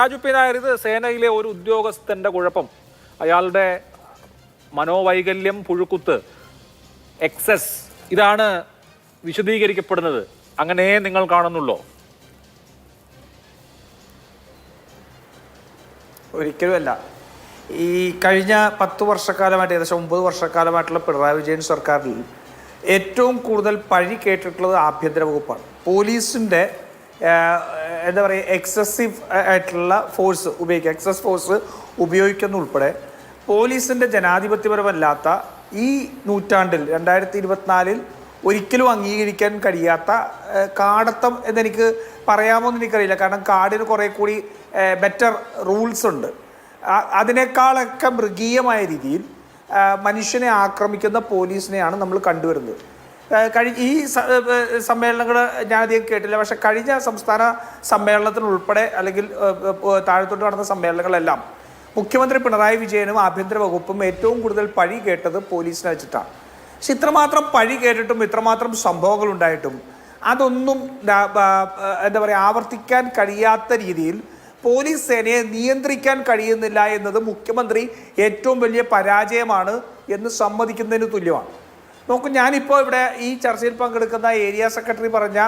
Raju P Nair, ഇത് സേനയിലെ ഒരു ഉദ്യോഗസ്ഥന്റെ കുഴപ്പം, അയാളുടെ മനോവൈകല്യം, പുഴുക്കുത്ത്, എക്സസ്, ഇതാണ് വിശദീകരിക്കപ്പെടുന്നത്. അങ്ങനെ നിങ്ങൾ കാണുന്നുള്ളോ? ഒരിക്കലുമല്ല. ഈ കഴിഞ്ഞ 10 വർഷക്കാലമായിട്ട്, ഏകദേശം 9 വർഷക്കാലമായിട്ടുള്ള പിണറായി വിജയൻ സർക്കാരിൽ ഏറ്റവും കൂടുതൽ പഴി കേട്ടിട്ടുള്ളത് ആഭ്യന്തര വകുപ്പാണ്. പോലീസിൻ്റെ എന്താ പറയുക, എക്സസീവ് ആയിട്ടുള്ള ഫോഴ്സ് ഉപയോഗിക്കുക, എക്സസ് ഫോഴ്സ് ഉപയോഗിക്കുന്ന ഉൾപ്പെടെ പോലീസിൻ്റെ ജനാധിപത്യപരമല്ലാത്ത ഈ നൂറ്റാണ്ടിൽ 2024 ഒരിക്കലും അംഗീകരിക്കാൻ കഴിയാത്ത കാടത്തം എന്നെനിക്ക് പറയാമോ എന്ന് എനിക്കറിയില്ല. കാരണം കാടിന് കുറേ കൂടി ബെറ്റർ റൂൾസ് ഉണ്ട്. അതിനേക്കാളൊക്കെ മൃഗീയമായ രീതിയിൽ മനുഷ്യനെ ആക്രമിക്കുന്ന പോലീസിനെയാണ് നമ്മൾ കണ്ടുവരുന്നത്. ഈ സമ്മേളനങ്ങൾ ഞാനധികം കേട്ടില്ല, പക്ഷെ കഴിഞ്ഞ സംസ്ഥാന സമ്മേളനത്തിനുൾപ്പെടെ അല്ലെങ്കിൽ താഴത്തോട്ട് നടന്ന സമ്മേളനങ്ങളെല്ലാം മുഖ്യമന്ത്രി പിണറായി വിജയനും ആഭ്യന്തര വകുപ്പും ഏറ്റവും കൂടുതൽ പഴി കേട്ടത് പോലീസിനെ വെച്ചിട്ടാണ്. പക്ഷെ ഇത്രമാത്രം പഴി കേട്ടിട്ടും ഇത്രമാത്രം സംഭവങ്ങൾ ഉണ്ടായിട്ടും അതൊന്നും എന്താ പറയുക, ആവർത്തിക്കാൻ കഴിയാത്ത രീതിയിൽ പോലീസ് സേനയെ നിയന്ത്രിക്കാൻ കഴിയുന്നില്ല എന്നത് മുഖ്യമന്ത്രി ഏറ്റവും വലിയ പരാജയമാണ് എന്ന് സമ്മതിക്കുന്നതിന് തുല്യമാണ്. നോക്കൂ, ഞാനിപ്പോൾ ഇവിടെ ഈ ചർച്ചയിൽ പങ്കെടുക്കുന്ന ഏരിയ സെക്രട്ടറി പറഞ്ഞ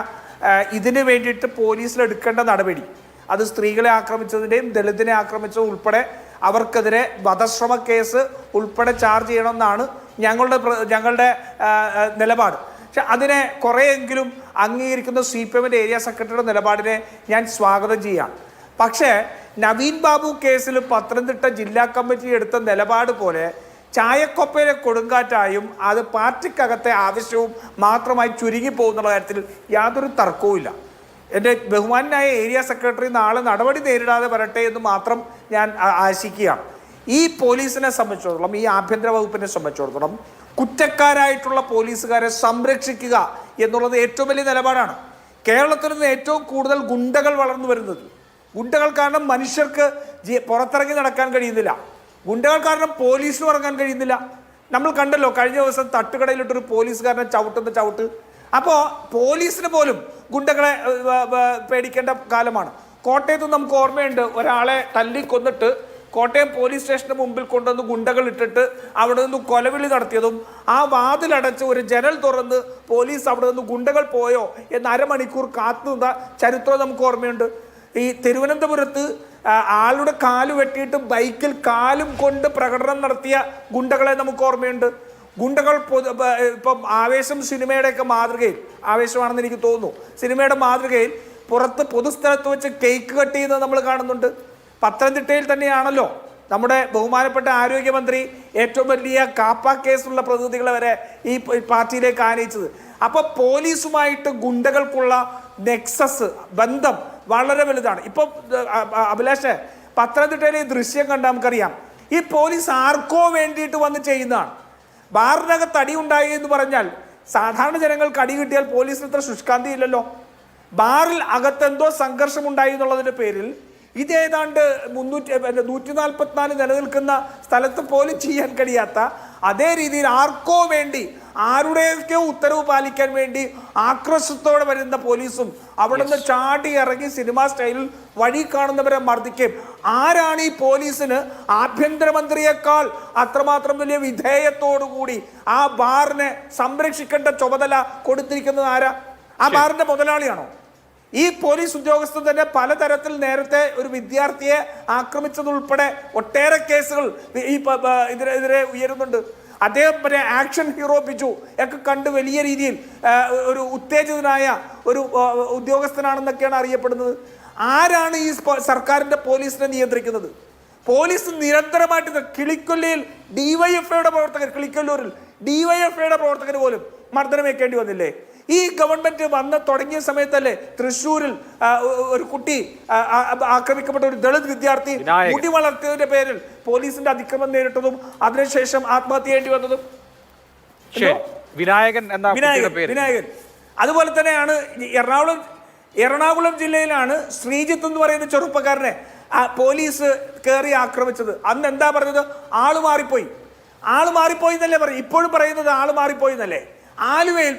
ഇതിന് വേണ്ടിയിട്ട് പോലീസിലെടുക്കേണ്ട നടപടി, അത് സ്ത്രീകളെ ആക്രമിച്ചതിൻ്റെയും ദളിതിനെ ആക്രമിച്ചത് ഉൾപ്പെടെ അവർക്കെതിരെ വധശ്രമ കേസ് ഉൾപ്പെടെ ചാർജ് ചെയ്യണമെന്നാണ് ഞങ്ങളുടെ നിലപാട്. പക്ഷെ അതിനെ കുറേയെങ്കിലും അംഗീകരിക്കുന്ന CPM ഏരിയ സെക്രട്ടറിയുടെ നിലപാടിനെ ഞാൻ സ്വാഗതം ചെയ്യാം. പക്ഷേ നവീൻ ബാബു കേസിൽ പത്തനംതിട്ട ജില്ലാ കമ്മിറ്റി എടുത്ത നിലപാട് പോലെ ചായക്കൊപ്പയിലെ കൊടുങ്കാറ്റായും അത് പാർട്ടിക്കകത്തെ ആവശ്യവും മാത്രമായി ചുരുങ്ങിപ്പോകുന്ന കാര്യത്തിൽ യാതൊരു തർക്കവുമില്ല. എൻ്റെ ബഹുമാനായ ഏരിയ സെക്രട്ടറി നാളെ നടപടി നേരിടാതെ വരട്ടെ എന്ന് മാത്രം ഞാൻ ആശിക്കുകയാണ്. ഈ പോലീസിനെ സംബന്ധിച്ചിടത്തോളം, ഈ ആഭ്യന്തര വകുപ്പിനെ സംബന്ധിച്ചിടത്തോളം കുറ്റക്കാരായിട്ടുള്ള പോലീസുകാരെ സംരക്ഷിക്കുക എന്നുള്ളത് ഏറ്റവും വലിയ നിലപാടാണ്. കേരളത്തിൽ നിന്ന് ഏറ്റവും കൂടുതൽ ഗുണ്ടകൾ വളർന്നു വരുന്നത്, ഗുണ്ടകൾ കാരണം മനുഷ്യർക്ക് പുറത്തിറങ്ങി നടക്കാൻ കഴിയുന്നില്ല, ഗുണ്ടകൾ കാരണം പോലീസിന് ഇറങ്ങാൻ കഴിയുന്നില്ല. നമ്മൾ കണ്ടല്ലോ കഴിഞ്ഞ ദിവസം തട്ടുകടയിലിട്ടൊരു പോലീസുകാരനെ ചവിട്ടുന്ന ചവിട്ട്. അപ്പോൾ പോലീസിന് പോലും ഗുണ്ടകളെ പേടിക്കേണ്ട കാലമാണ്. കോട്ടയത്ത് നമുക്ക് ഓർമ്മയുണ്ട്, ഒരാളെ തല്ലിക്കൊന്നിട്ട് കോട്ടയം പോലീസ് സ്റ്റേഷന് മുമ്പിൽ കൊണ്ടുവന്ന് ഗുണ്ടകൾ ഇട്ടിട്ട് അവിടെ നിന്ന് കൊലവിളി നടത്തിയതും, ആ വാതിലടച്ച് ഒരു ജനൽ തുറന്ന് പോലീസ് അവിടെ നിന്ന് ഗുണ്ടകൾ പോയോ എന്ന് അരമണിക്കൂർ കാത്തുനിന്ന ചരിത്രം നമുക്ക് ഓർമ്മയുണ്ട്. ഈ തിരുവനന്തപുരത്ത് ആളുടെ കാല് വെട്ടിയിട്ട് ബൈക്കിൽ കാലും കൊണ്ട് പ്രകടനം നടത്തിയ ഗുണ്ടകളെ നമുക്ക് ഓർമ്മയുണ്ട്. ഗുണ്ടകൾ ഇപ്പം ആവേശം സിനിമയുടെയൊക്കെ മാതൃകയിൽ, ആവേശമാണെന്ന് എനിക്ക് തോന്നുന്നു, സിനിമയുടെ മാതൃകയിൽ പുറത്ത് പൊതുസ്ഥലത്ത് വെച്ച് കേക്ക് കട്ട് ചെയ്യുന്നത് നമ്മൾ കാണുന്നുണ്ട്. പത്തനംതിട്ടയിൽ തന്നെയാണല്ലോ നമ്മുടെ ബഹുമാനപ്പെട്ട ആരോഗ്യമന്ത്രി ഏറ്റവും വലിയ കാപ്പ കേസുള്ള പ്രതിനിധികളെ വരെ ഈ പാർട്ടിയിലേക്ക് ആനയിച്ചത്. അപ്പോൾ പോലീസുമായിട്ട് ഗുണ്ടകൾക്കുള്ള നെക്സസ്, ബന്ധം വളരെ വലുതാണ്. ഇപ്പം അഭിലാഷ്, പത്തനംതിട്ടയിലെ ഈ ദൃശ്യം കണ്ടാൽ നമുക്കറിയാം, ഈ പോലീസ് ആർക്കോ വേണ്ടിയിട്ട് വന്ന് ചെയ്യുന്നതാണ്. ബാറിനകത്ത് അടി ഉണ്ടായി എന്ന് പറഞ്ഞാൽ സാധാരണ ജനങ്ങൾക്ക് അടി കിട്ടിയാൽ പോലീസിന് ഇത്ര ശുഷ്കാന്തി ഇല്ലല്ലോ. ബാറിൽ അകത്തെന്തോ സംഘർഷം ഉണ്ടായി എന്നുള്ളതിൻ്റെ പേരിൽ ഇതേതാണ്ട് 144 നിലനിൽക്കുന്ന സ്ഥലത്ത് പോലും ചെയ്യാൻ കഴിയാത്ത അതേ രീതിയിൽ ആർക്കോ വേണ്ടി, ആരുടെയൊക്കെയോ ഉത്തരവ് പാലിക്കാൻ വേണ്ടി ആക്രോശത്തോടെ വരുന്ന പോലീസും അവിടെ നിന്ന് ചാടി ഇറങ്ങി സിനിമാ സ്റ്റൈലിൽ വഴി കാണുന്നവരെ മർദ്ദിക്കുകയും. ആരാണ് ഈ പോലീസിന് ആഭ്യന്തരമന്ത്രിയേക്കാൾ അത്രമാത്രം വലിയ വിധേയത്തോടുകൂടി ആ ബാറിനെ സംരക്ഷിക്കേണ്ട ചുമതല കൊടുത്തിരിക്കുന്നത് ആരാ? ആ ബാറിന്റെ മുതലാളിയാണോ? ഈ പോലീസ് ഉദ്യോഗസ്ഥൻ തന്നെ പലതരത്തിൽ നേരത്തെ ഒരു വിദ്യാർത്ഥിയെ ആക്രമിച്ചതുൾപ്പെടെ ഒട്ടേറെ കേസുകൾ ഈ ഇതിനെതിരെ ഉയരുന്നുണ്ട്. അദ്ദേഹം ആക്ഷൻ ഹീറോ ബിജു ഒക്കെ കണ്ട് വലിയ രീതിയിൽ ഒരു ഉത്തേജിതനായ ഒരു ഉദ്യോഗസ്ഥനാണെന്നൊക്കെയാണ് അറിയപ്പെടുന്നത്. ആരാണ് ഈ സർക്കാരിൻ്റെ പോലീസിനെ നിയന്ത്രിക്കുന്നത്? പോലീസ് നിരന്തരമായിട്ട് കിളിക്കൊല്ലയിൽ ഡിവൈഎഫ്ഐയുടെ പ്രവർത്തകർ, കിളിക്കൊല്ലൂരിൽ ഡിവൈഎഫ്ഐയുടെ പ്രവർത്തകർ പോലും മർദ്ദനമേൽക്കേണ്ടി വന്നില്ലേ? ഈ ഗവൺമെന്റ് വന്ന് തുടങ്ങിയ സമയത്തല്ലേ തൃശ്ശൂരിൽ ഒരു കുട്ടി ആക്രമിക്കപ്പെട്ട ഒരു ദളിത് വിദ്യാർത്ഥി മുടി വളർത്തിയതിന്റെ പേരിൽ പോലീസിന്റെ അതിക്രമം നേരിട്ടതും അതിനുശേഷം ആത്മഹത്യ ചെയ്യേണ്ടി വന്നതും? വിനായകൻ. അതുപോലെ തന്നെയാണ് എറണാകുളം ജില്ലയിലാണ് ശ്രീജിത്ത് എന്ന് പറയുന്ന ചെറുപ്പക്കാരനെ പോലീസ് കയറി ആക്രമിച്ചത്. അന്ന് എന്താ പറഞ്ഞത്? ആള് മാറിപ്പോയി എന്നല്ലേ പറയും, ഇപ്പോഴും പറയുന്നത് ആള് മാറിപ്പോയി എന്നല്ലേ. ആലുവയിൽ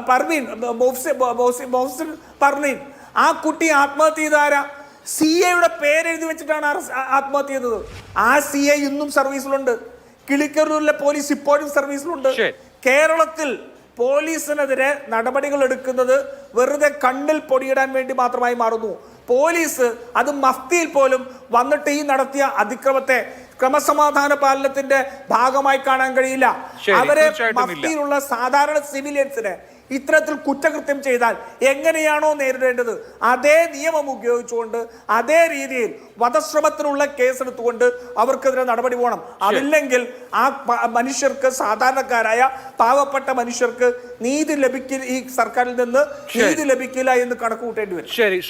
പർവീൻ, മോഹ്സിൻ പർവീൻ, ആ കുട്ടി ആത്മഹത്യ ചെയ്താരാ? CAയുടെ പേരെഴുതി വെച്ചിട്ടാണ് ആത്മഹത്യ ചെയ്തത്. ആ CA ഇന്നും സർവീസിലുണ്ട്. കിളിക്കരൂരിലെ പോലീസ് ഇപ്പോഴും സർവീസിലുണ്ട്. കേരളത്തിൽ പോലീസിനെതിരെ നടപടികൾ എടുക്കുന്നത് വെറുതെ കണ്ണിൽ പൊടിയിടാൻ വേണ്ടി മാത്രമായി മാറുന്നു. പോലീസ് അത് മഫ്തിയിൽ പോലും വന്നിട്ട് ഈ നടത്തിയ അതിക്രമത്തെ ക്രമസമാധാന പാലനത്തിന്റെ ഭാഗമായി കാണാൻ കഴിയില്ല. അവരെ മഫ്തിയിലുള്ള സാധാരണ സിവിലിയൻസിനെ ഇത്തരത്തിൽ കുറ്റകൃത്യം ചെയ്താൽ എങ്ങനെയാണോ നേരിടേണ്ടത് അതേ നിയമം ഉപയോഗിച്ചുകൊണ്ട് അതേ രീതിയിൽ വധശ്രമത്തിനുള്ള കേസെടുത്തുകൊണ്ട് അവർക്കെതിരെ നടപടി പോകണം. അതില്ലെങ്കിൽ ആ മനുഷ്യർക്ക്, സാധാരണക്കാരായ പാവപ്പെട്ട മനുഷ്യർക്ക് നീതി ലഭിക്കില്ല, ഈ സർക്കാരിൽ നിന്ന് നീതി ലഭിക്കില്ല എന്ന് കണക്ക് കൂട്ടേണ്ടി വരും.